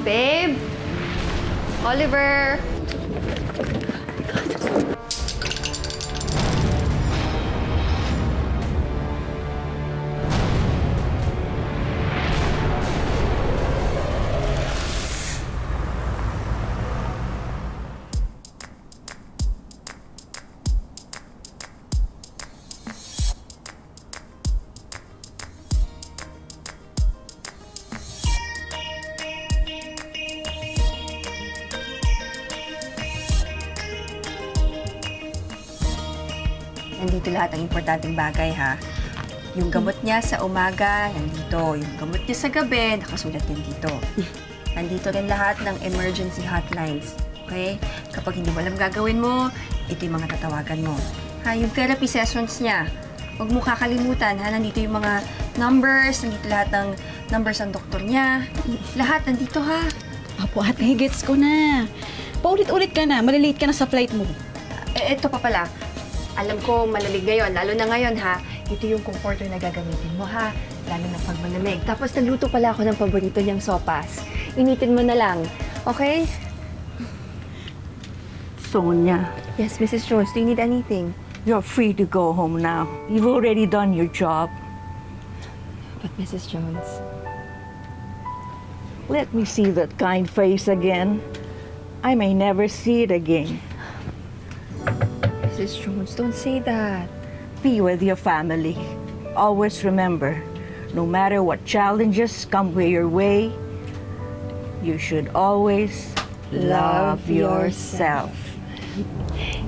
Babe? Oliver? Nandito lahat ang importanteng bagay, ha? Yung gamot niya sa umaga, nandito. Yung gamot niya sa gabi, nakasulat din dito. Nandito rin lahat ng emergency hotlines. Okay? Kapag hindi mo alam gagawin mo, ito yung mga tatawagan mo. Ha? Yung therapy sessions niya, huwag mo kakalimutan, ha? Nandito yung mga numbers, nandito lahat ng numbers ng doktor niya. Lahat nandito, ha? Apo, ate, gets ko na. Paulit-ulit ka na, malilate ka na sa flight mo. Ito pa pala. Alam ko, malalig ngayon, lalo na ngayon, ha? Ito yung comforter na gagamitin mo, ha? Lalo na pag malamig. Tapos nagluto pala ako ng paborito niyang sopas. Initin mo na lang, okay? Sonia, Yes, Mrs. Jones, do you need anything? you're free to go home now. You've already done your job. But Mrs. Jones... Let me see that kind face again. I may never see it again. Mrs. Jones, don't say that. Be with your family. Always remember, no matter what challenges come your way, you should always love yourself.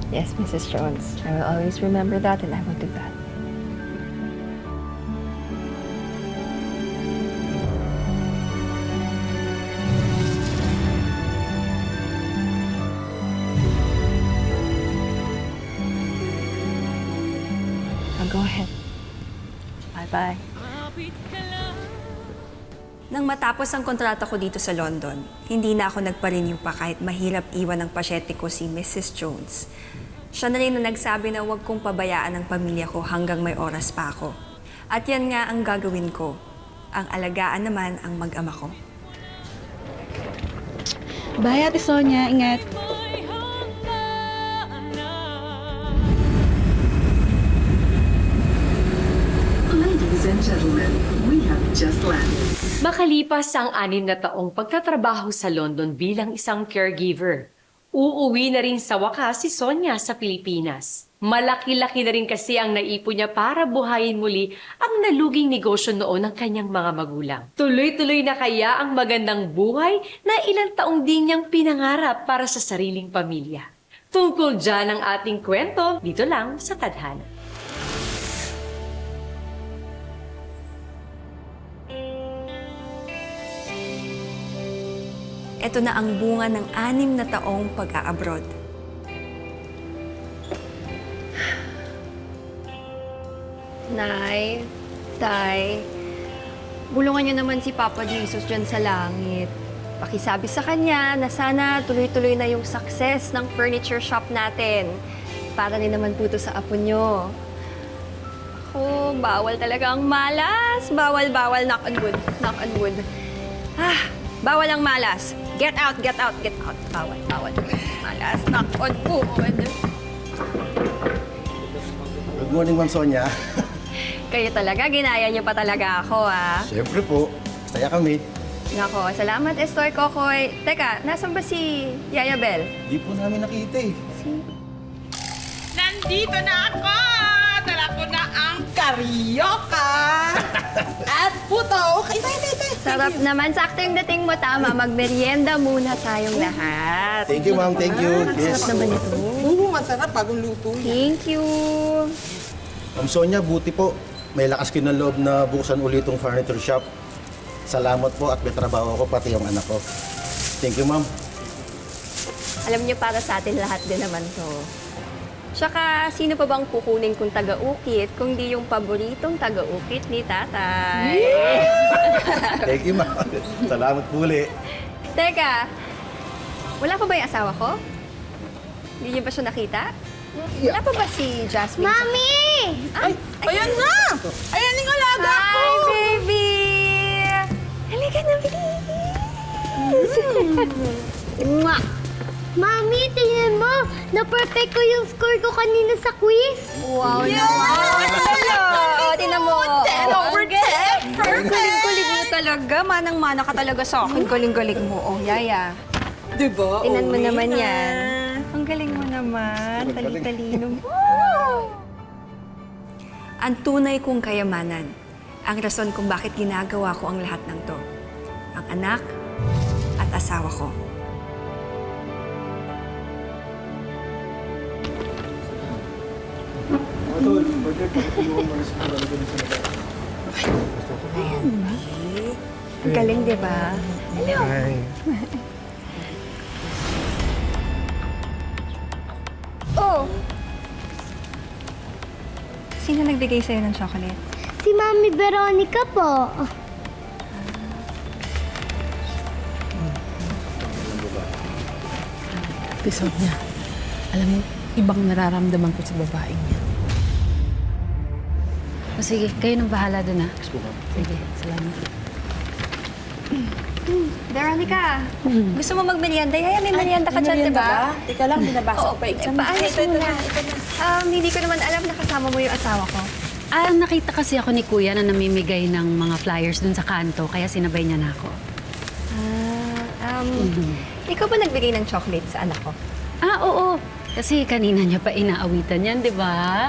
Yes, Mrs. Jones. I will always remember that and I will do that. Go ahead. Bye-bye. Nang matapos ang kontrata ko dito sa London, hindi na ako nagpa-renew pa kahit mahirap iwan ng pasyente ko si Mrs. Jones. Siya na rin na nagsabi na huwag kong pabayaan ang pamilya ko hanggang may oras pa ako. At yan nga ang gagawin ko. Ang alagaan naman ang mag-ama ko. Bye, Ate Sonia. Ingat. Ladies and gentlemen, we have just landed. Makalipas ang 6 na taong pagtatrabaho sa London bilang isang caregiver, uuwi na rin sa wakas si Sonia sa Pilipinas. Malaki-laki na rin kasi ang naipon niya para buhayin muli ang naluging negosyo noon ng kanyang mga magulang. Tuloy-tuloy na kaya ang magandang buhay na ilang taong din niyang pinangarap para sa sariling pamilya. Tungkol dyan ang ating kwento dito lang sa Tadhana. Ito na ang bunga ng 6 na taong pag-a-abroad. Nay, Tay, bulungan niyo naman si Papa Jesus dyan sa langit. Pakisabi sa kanya na sana tuloy-tuloy na yung success ng furniture shop natin. Para rin naman po to sa apo niyo. Ako, bawal talaga ang malas. Bawal, knock on wood, knock on wood. Bawal ang malas. Get out, get out, get out. Bawal. Malas, knock on wood. Good morning, Ma'am Sonia. Kayo talaga, ginaya niyo pa talaga ako, ah. Siyempre po, saya kami. Nako, salamat, Estoy Kokoy. Teka, nasan ba si Yaya Bel? Di po namin nakita eh. Nandito na ako! Dala ko na ang karyoka! At puto! Kain. Sarap naman. Sakto yung dating mo, tama. Magmerienda muna tayong lahat. Thank you, Ma'am. Thank you. Yes. Sarap naman ito. Oo, masarap. Bagong luto yan. Thank you. Ma'am Sonia, buti po. May lakas kayo ng loob na buksan ulit itong furniture shop. Salamat po at may trabaho ako, pati yung anak ko. Thank you, Ma'am. Alam niyo, para sa atin lahat din naman to. Tsaka, sino pa bang kukunin kong taga-ukit kung di yung paboritong taga-ukit ni Tatay? Thank you, Ma'am. Salamat po ulit. Teka, wala pa ba yung asawa ko? Hindi niyo ba siya nakita? Wala pa ba si Jasmine? Mami! Ay, ayan na! Ayan yung alaga ko! Hi, baby! Halika na, bilis! Mwah! Mami, tingnan mo! Na-perfect ko yung score ko kanina sa quiz! Wow naman! O, tinan mo. 10 over 10! Perfect! Galing-galing mo talaga. Manang-mana ka talaga sa akin. Galing-galing mo. Oh, Yaya. Diba? Tingnan mo Uwi naman na. yan. Ang galing mo naman. Tali-talino mo. Ang tunay kong kayamanan. Ang rason kung bakit ginagawa ko ang lahat ng to. Ang anak at asawa ko. Ang galing, di ba? Oh! Sino nagbigay sa'yo ng chocolate? Si Mami Veronica po. Episode niya. Alam mo, ibang nararamdaman ko sa babaeng niya. O sige, kayo nang bahala dun ha. Sige, salamat. Veronica, gusto mo magmerienda? Yaya, may merienda ka dyan, di ba? Teka lang, binabasa ko pa exam. Paayos muna. Hindi ko naman alam na kasama mo yung asawa ko. Nakita kasi ako ni Kuya na namimigay ng mga flyers dun sa kanto, kaya sinabay niya na ako. Ikaw ba nagbigay ng chocolate sa anak ko? Oo. Kasi kanina niya pa inaawitan yan, di ba?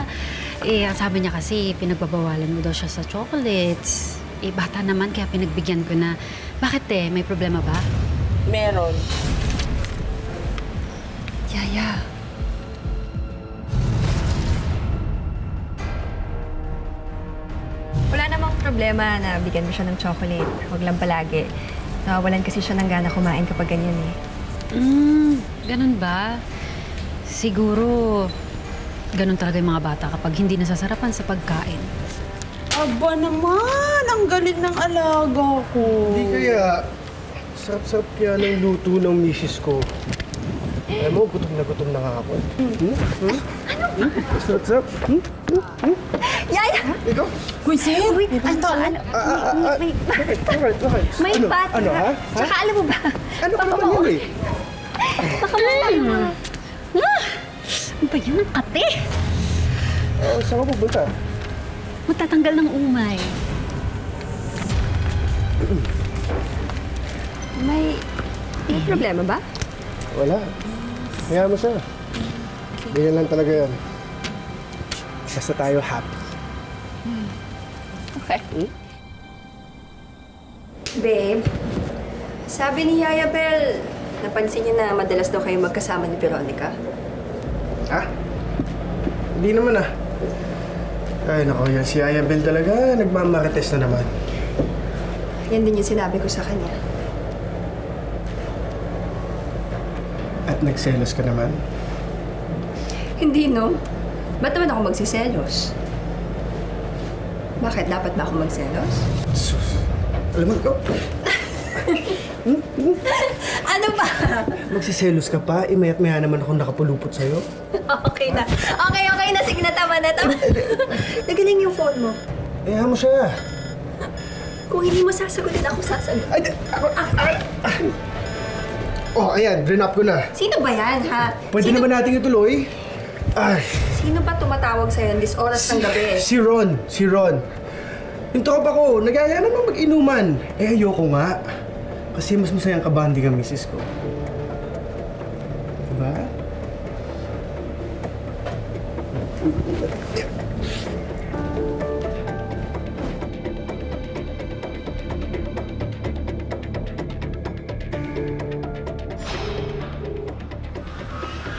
Ang sabi niya kasi, pinagbabawalan mo daw siya sa chocolates. Bata naman, kaya pinagbigyan ko na. Bakit may problema ba? Meron. Yaya. Wala namang problema na bigyan mo siya ng chocolate. Huwag lang palagi. Nawawalan kasi siya ng gana kumain kapag ganyan eh. Ganun ba? Siguro, ganun talaga yung mga bata kapag hindi nasasarapan sa pagkain. Aba naman, ang galing ng alaga ko. Hindi kaya, sarap-sarap kaya ng luto ng misis ko. Alam mo, gutom na nga ako. Sarap-sarap. Yaya! Ikaw? Quincy, Wait, Bakit? may Ano? bata. Ano, ha? Tsaka alam mo ba? Ano ka naman yun eh? Baka mo. Ano ba yun ang kape? Saan ka pupunta? Matatanggal ng umay. May problema ba? Wala. Kaya mo siya. Ganyan lang talaga yan. Basta tayo happy. Okay. Babe, sabi ni Yaya Bel, napansin niya na madalas daw kayo magkasama ni Veronica. Ha? Hindi naman ah. Ay, nako, yan si Yaya Bel talaga. Nagmamarites na naman. Yan din yung sinabi ko sa kanya. At nagselos ka naman. Hindi, no? Ba't naman ako magsiselos? Bakit? Dapat ba ako magselos? Sus. Alam mo, ikaw, Ano ba? magsiselos ka pa, imayat-maya naman ako nakapulupot sa'yo. Okay na. Okay na. Sige na, tama na. Nagaling yung phone mo. Kaya mo siya. Kung hindi mo sasagutin, ako sasagot. Ay, ako, Oh, ayan, rinap ko na. Sino ba yan, ha? Pwede naman natin ituloy. Ay, Sino ba tumatawag sa'yo this oras ng gabi? si Ron. Yung tropa ko, nagaya naman mag-inuman. Ayoko nga. Kasi mas masayang kabanding ang misis ko. Diba?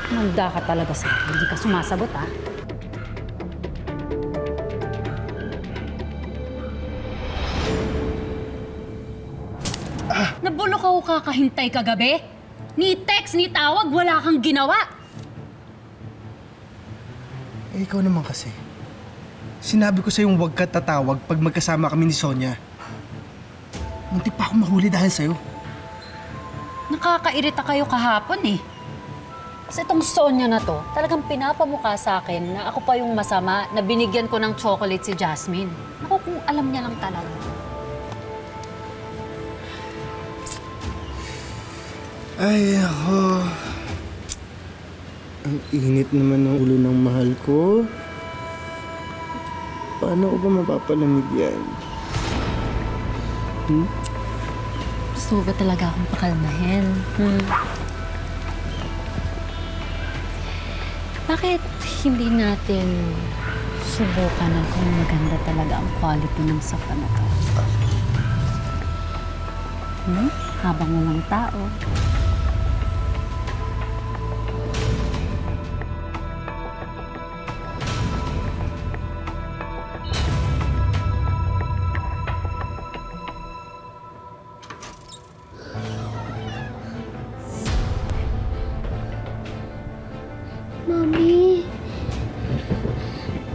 Manda ka talaga sa akin. Hindi ka sumasagot, ah. Nabulok ako kakahintay kagabi. Ni text, ni tawag, wala kang ginawa. Eh, ikaw naman kasi. Sinabi ko sa'yong huwag ka tatawag pag magkasama kami ni Sonia. Munti pa ako mahuli dahil sa'yo. Nakakairita kayo kahapon, eh. Kasi itong Sonia na to, talagang pinapamukha sa akin na ako pa yung masama na binigyan ko ng chocolate si Jasmine. Ako kung alam niya lang talaga. Ay, ako. Ang init naman ng ulo ng mahal ko. Paano ko ba mapapalamig yan? Gusto mo ba talaga akong pakalmahin? Bakit hindi natin subukan kung maganda talaga ang quality ng sofa na to? Habang walang tao. Mami.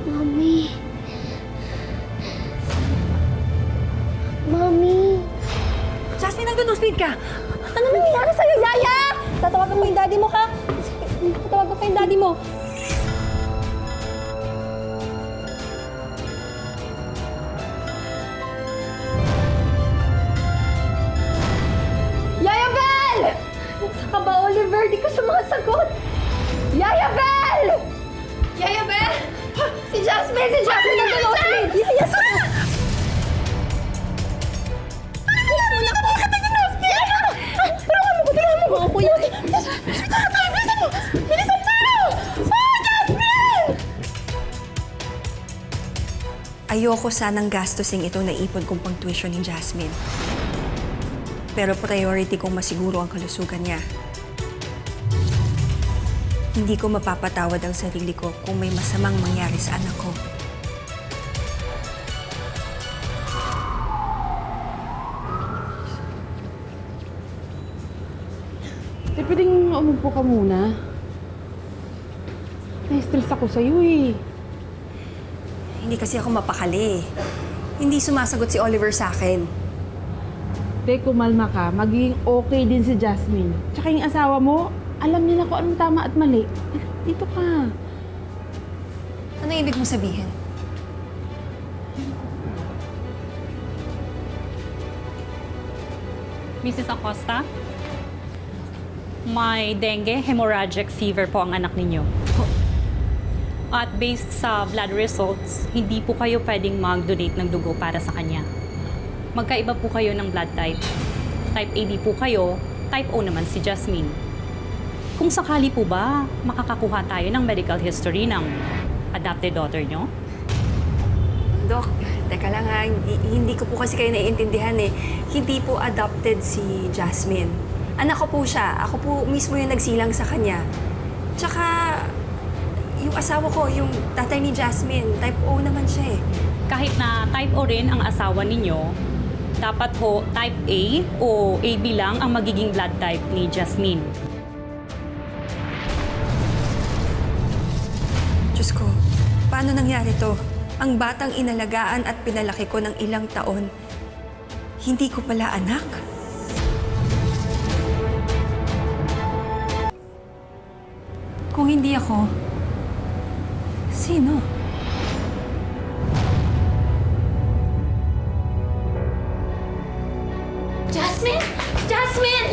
Mami. Mami. Jasmine, nandun, speed ka! Ano nangyayari sa'yo, Yaya? Tatawagan mo yung daddy mo, ha? Tatawagan ko yung daddy mo. Yaya Bell! Saan ka ba, Oliver? Di ka sumasagot. Yaya Bell! Yaya Bell! Si Jasmine! Si Jasmine! Nandun, speed! Yes! Ayoko sanang gastusin itong naipon kong pang tuition ni Jasmine. Pero priority kong masiguro ang kalusugan niya. Hindi ko mapapatawad ang sarili ko kung may masamang mangyari sa anak ko. Pwedeng umupo ka muna. Na-stress ako sa'yo eh. Hindi kasi ako mapakali. Hindi sumasagot si Oliver sa akin. Te, kumalma ka. Magiging okay din si Jasmine. Tsaka yung asawa mo, alam niya na kung anong tama at mali. Dito ka. Ano ibig mong sabihin? Mrs. Acosta, may dengue hemorrhagic fever po ang anak ninyo. At based sa blood results, hindi po kayo pwedeng mag-donate ng dugo para sa kanya. Magkaiba po kayo ng blood type. Type AB po kayo, type O naman si Jasmine. Kung sakali po ba, makakakuha tayo ng medical history ng adopted daughter nyo? Dok, teka lang ha. Hindi ko po kasi kayo naiintindihan eh. Hindi po adopted si Jasmine. Anak ko po siya. Ako po mismo yung nagsilang sa kanya. Tsaka, yung asawa ko, yung tatay ni Jasmine, type O naman siya eh. Kahit na type O rin ang asawa ninyo, dapat po type A o AB lang ang magiging blood type ni Jasmine. Diyos ko, paano nangyari to? Ang batang inalagaan at pinalaki ko ng ilang taon, hindi ko pala anak? Kung hindi ako, sino? Jasmine! Jasmine!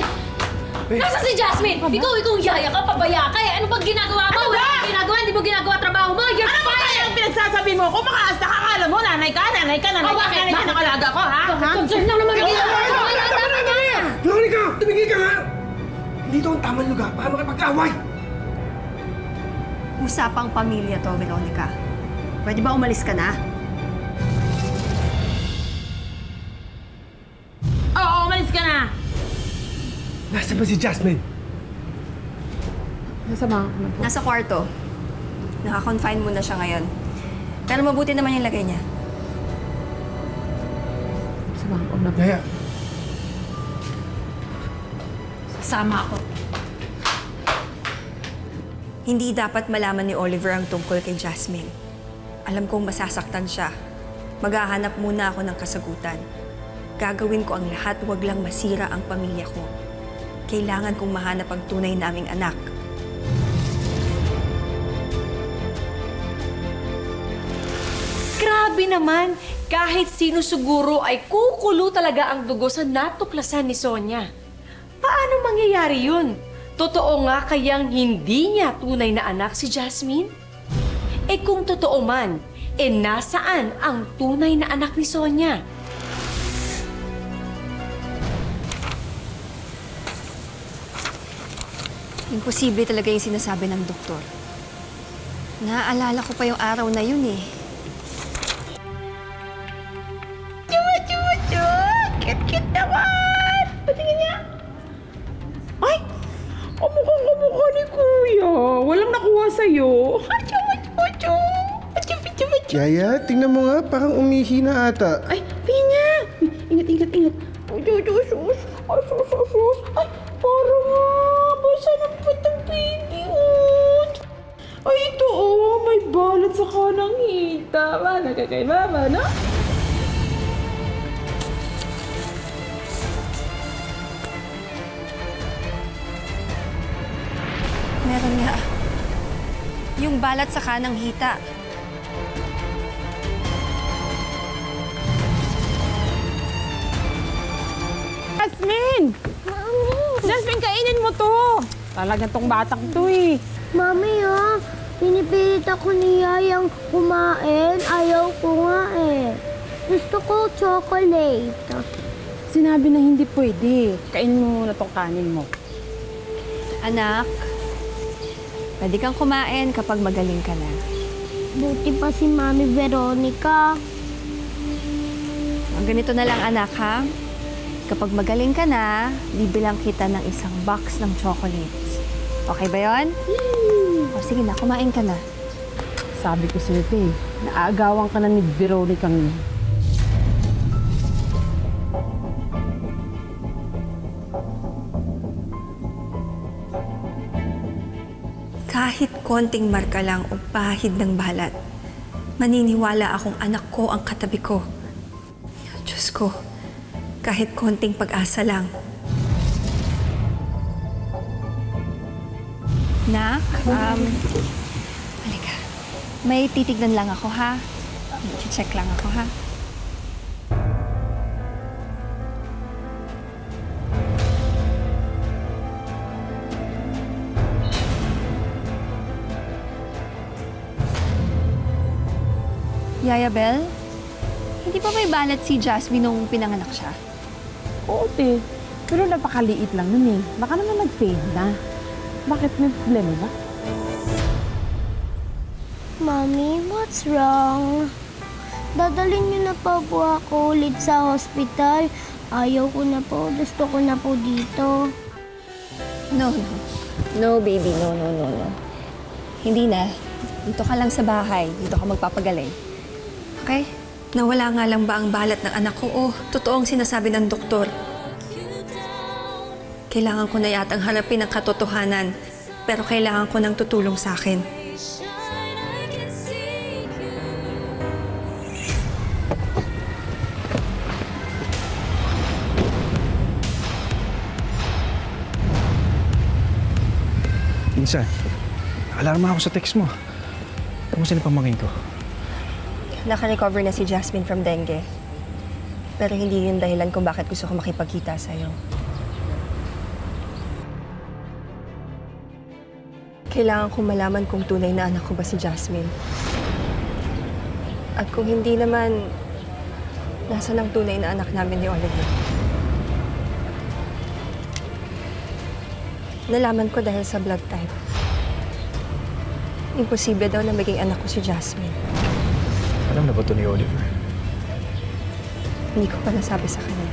Nasaan si Jasmine? Ikaw yaya ka, pabaya ka eh. Ano bang ginagawa mo? Wala kang ginagawa, hindi mo ginagawa trabaho mo. You're Ano ba kaya ang pinagsasabi mo? Kung makaasta ka, akala mo, nanay ka ng alaga ko, ha? concern lang naman ako. Veronica! Tumigil ka nga! Dito ang tamang lugar para makipag-away! Usapang pamilya to, Veronica. Pwede ba umalis ka na? Oo, umalis ka na. Nasaan ba si Jasmine? Nasama ako na po. Nasa kwarto. Naka-confine muna siya ngayon. Pero mabuti naman yung lagay niya. Nasama ako na po. Yaya, Sasama ako. Hindi dapat malaman ni Oliver ang tungkol kay Jasmine. Alam kong masasaktan siya. Maghahanap muna ako ng kasagutan. Gagawin ko ang lahat, wag lang masira ang pamilya ko. Kailangan kong mahanap ang tunay naming anak. Grabe naman! Kahit sino siguro ay kukulo talaga ang dugo sa natuklasan ni Sonia. Paano mangyayari yun? Totoo nga kayang hindi niya tunay na anak si Jasmine? Eh kung totoo man, nasaan ang tunay na anak ni Sonia? Imposible talaga yung sinasabi ng doktor. Naaalala ko pa yung araw na yun eh. Cute naman! Patingin niya. Ay! Kamukha ni Kuya. Walang nakuha sa'yo. Yaya, tingnan mo nga, parang umihi na ata. Ay, Pinya! Ingat. Sus. Ay, parang nga. Basa ng patang baby. Ay, ito may balat sa kanang hita. Wala ka kay mama, no? Meron nga. Yung balat sa kanang hita. Jasmine! Jasmine, kainin mo to! Talaga tong batang to eh. Mami, pinipilit ako ni Yayang kumain. Ayaw ko nga eh. Gusto ko chocolate. Sinabi na hindi pwede. Kainin mo muna tong kanin mo. Anak, pwede kang kumain kapag magaling ka na. Buti pa si Mami Veronica. Ang ganito na lang, anak, ha? Kapag magaling ka na, bibilang kita ng isang box ng chocolates. Okay ba yon? O sige na, kumain ka na. Sabi ko sa'yo, te, naagawan ka na ni Veronica ng Kahit konting marka lang o pahid ng balat, maniniwala akong anak ko ang katabi ko. Diyos ko, kahit konting pag-asa lang. Nak, halika. May titignan lang ako, ha? Check lang ako, ha? Yaya Bel, hindi pa may balat si Jasmine nung pinanganak siya? Oo, te. Pero napakaliit lang nun eh. Baka naman nag-fade na. Bakit may problema ba? Mami, what's wrong? Dadalhin niyo na pa po ako ulit sa hospital. Ayaw ko na po. Gusto ko na po dito. No. No, baby. No. Hindi na. Dito ka lang sa bahay. Dito ka magpapagaling. Okay? Nawala nga lang ba ang balat ng anak ko o totoong sinasabi ng doktor? Kailangan ko na yatang harapin ang katotohanan, pero kailangan ko ng tutulong sa akin. Insan, alarma ako sa text mo. Kumusta na pamangkin ko? Naka-recover na si Jasmine from dengue. Pero hindi yun dahilan kung bakit gusto ko makipagkita sa'yo. Kailangan kong malaman kung tunay na anak ko ba si Jasmine. At kung hindi naman, nasaan ang tunay na anak namin ni Oliver? Nalaman ko dahil sa blood type. Imposible daw na maging anak ko si Jasmine. Alam na ba ito ni Oliver? Hindi ko pa nasabi sa kanya.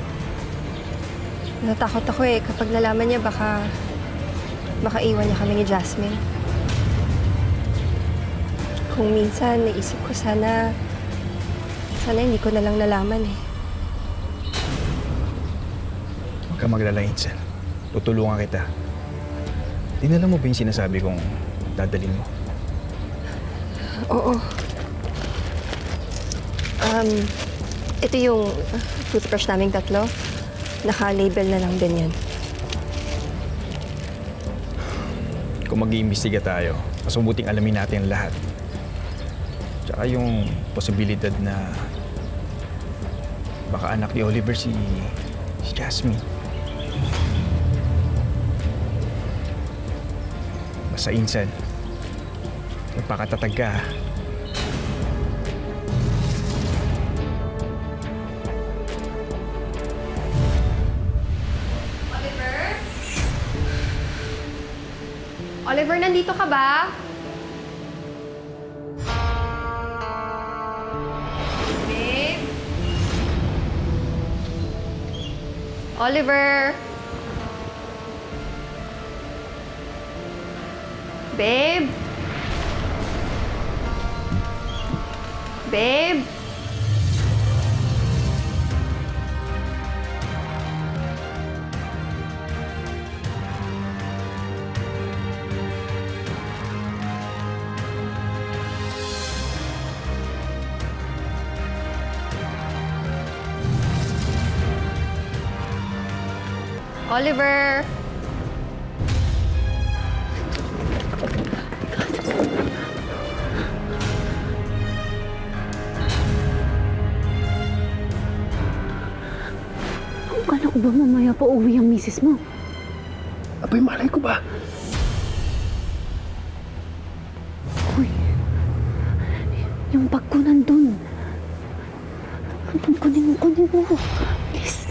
Natatakot ako eh. Kapag nalaman niya, baka iwan niya kami ni Jasmine. Kung minsan, naisip ko sana hindi ko na lang nalaman eh. Huwag ka maglala, Insan. Tutulungan kita. Dinala mo ba yung sinasabi kong dadalhin mo? Oo. Ito yung toothbrush naming tatlo. Naka-label na lang din yan. Kung mag-iimbestiga tayo, mas mabuting alamin natin ang lahat. Tsaka yung posibilidad na baka anak ni Oliver si Jasmine. sa insan. Magpakatatag ka, ha? Oliver, nandito ka ba? Babe? Oliver? Babe? Babe? Oliver? Akala ko ba mamaya pa uwi ang misis mo? Abay, malay ko ba? Uy, yung bag ko nandun. Kunin mo. Please.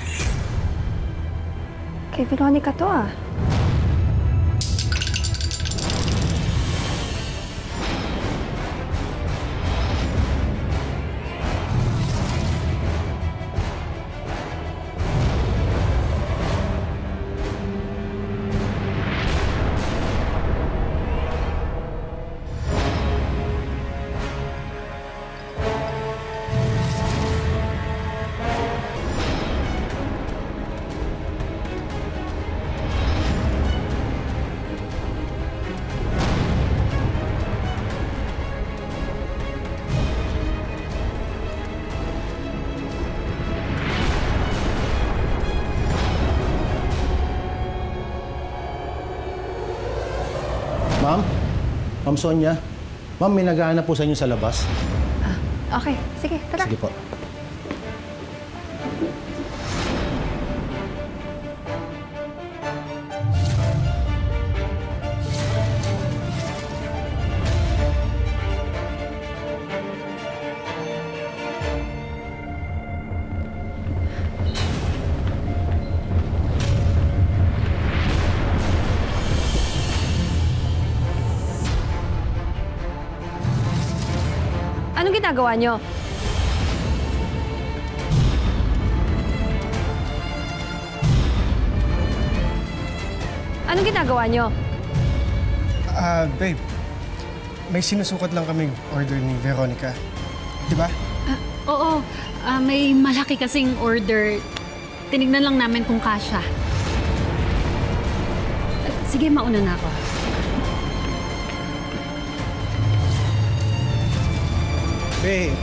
Kay Veronica to ah. Ma'am? Ma'am Sonia? Ma'am, may naghahanap po sa inyo sa labas. Okay, sige, tara. Sige po. Anong ginagawa nyo? Anong ginagawa nyo? Babe. May sinusukat lang kaming order ni Veronica. Di ba? Oo, may malaki kasing order. Tinignan lang namin kung kasya. Sige, mauna na ako. Babe.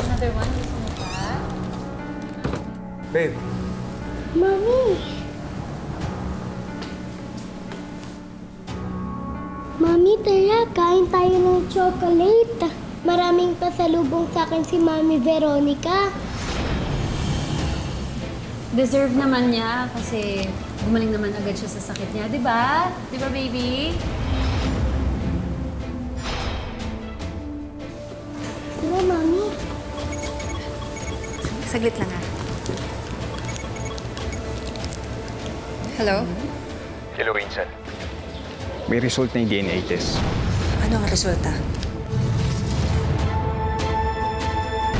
Another one, gusto mo pa? Babe. Mami! Mami, tara, kain tayo ng chocolate. Maraming pasalubong sa akin si Mami Veronica. Deserve naman niya kasi gumaling naman agad siya sa sakit niya, di ba? Di ba, baby? Tara, Mami. Saglit lang ah. Hello? Hello, Insan. May result na yung DNA test. Ano ang resulta?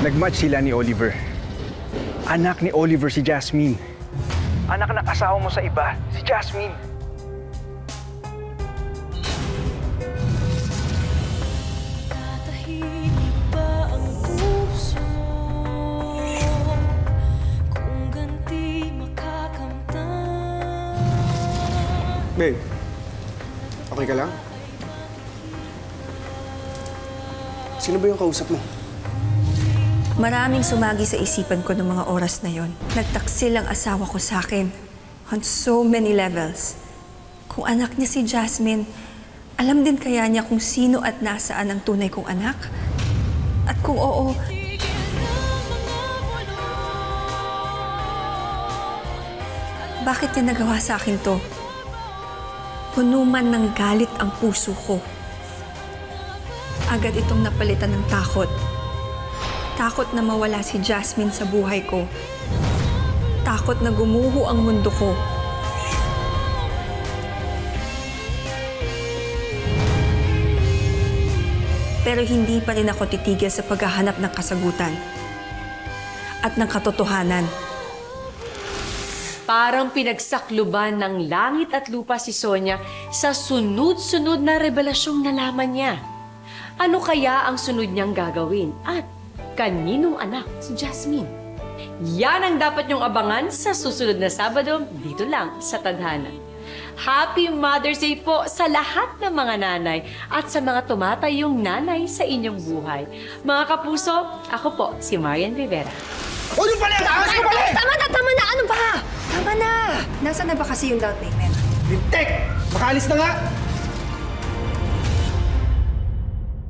Nag-match sila ni Oliver. Anak ni Oliver si Jasmine. Anak ng asawa mo sa iba, si Jasmine. Babe. Okay ka lang? Sino ba yung kausap mo? Maraming sumagi sa isipan ko ng mga oras na yon. Nagtaksil ang asawa ko sa akin on so many levels. Kung anak niya si Jasmine, alam din kaya niya kung sino at nasaan ang tunay kong anak? At kung oo, Bakit niya nagawa sa akin to? Puno man ng galit ang puso ko. Agad itong napalitan ng takot. Takot na mawala si Jasmine sa buhay ko. Takot na gumuho ang mundo ko. Pero hindi pa rin ako titigil sa paghahanap ng kasagutan at ng katotohanan. Parang pinagsakluban ng langit at lupa si Sonia sa sunod-sunod na revelasyong nalaman niya. Ano kaya ang sunod niyang gagawin? At kaninong anak si Jasmine? Yan ang dapat niyong abangan sa susunod na Sabado dito lang sa Tadhana. Happy Mother's Day po sa lahat ng mga nanay at sa mga tumatayong nanay sa inyong buhay. Mga kapuso, ako po si Marian Rivera. O yung pala! Tama na! Ano ba? Tama na! Nasaan na ba kasi yung down payment? Lintek! Makaalis na nga!